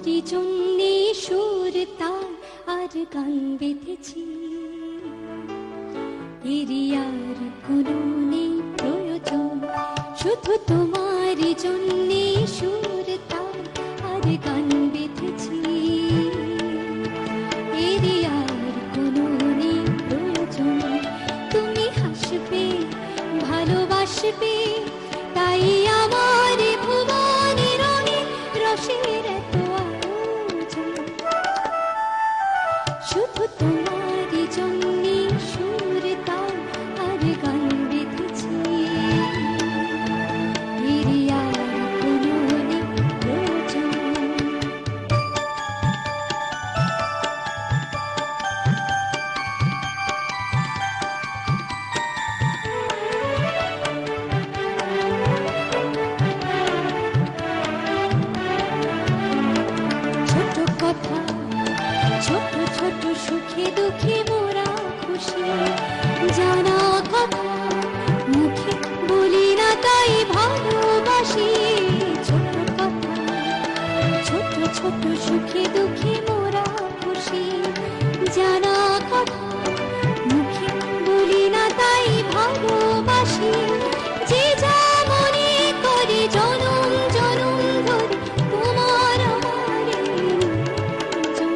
তোমারই জন্যে সুর তার আর গান বেঁধেছি, এরই আর কোনো নেই প্রয়োজন, শুধু তোমারই জন্যে সুর তার আর গান বেঁধেছি, এরই আর কোনো নেই প্রয়োজন। তুমি হাসবে, ভালোবাসবে, তাই আমার ভুবনে রঙে রসের এত আয়োজন, শুধু তোমারই জন্যে সুর তার আর গান বেঁধেছি, এরই আর কোনো নেই প্রয়োজন। ছোট কথা, ছোট ছোট সুখে দুঃখে মোরা খুশি, জানা কথা মুখে বলি না তাই ভালোবাসি। ছোট কথা, ছোট ছোট সুখে দুঃখে মোরা খুশি, জানা কথা মুখে বলি না তাই ভালোবাসি। যে যা মনে করি জনম জনম ধরে তোমার আমার নিয়োজন,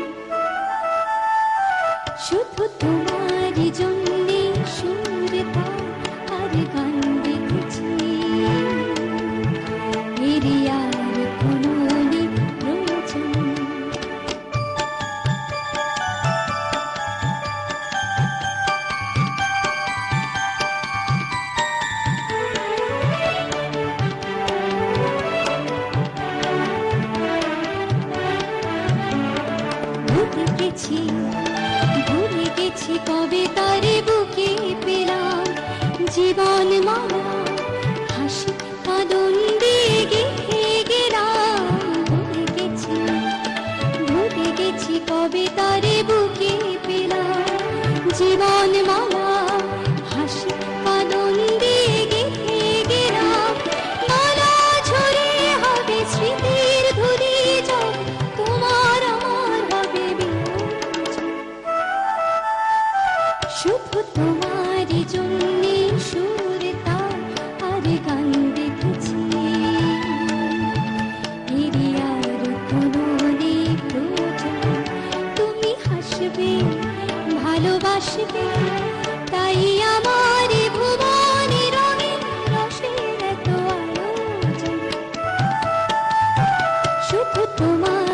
শুধু তোমারই জন্যে সুর তার আর গান বেঁধেছি, এরই আর কোনো নেই প্রয়োজন। ভুলে গেছি, ভুলে গেছি কবে তারে বুকে পেলাম, জীবন মালা হাসি কাঁদন দিয়ে গেঁথে গেলাম। ভুলে গেছি, ভুলে গেছি কবে তারে বুকে পেলাম, জীবন মালা হাসি কাঁদন দিয়ে গেঁথে গেলাম। মালা ঝরে হবে স্মৃতির ধুলি জল, তোমার আমার হবে বিয়োজন, শুধু তোমারই জন্যে সুর তার আর গান বেঁধেছি, এরই আর কোনো নেই প্রয়োজন। তুমি হাসবে, ভালোবাসবে, তাই আমার ভুবনে রঙে রসের এত আয়োজন, শুধু তোমার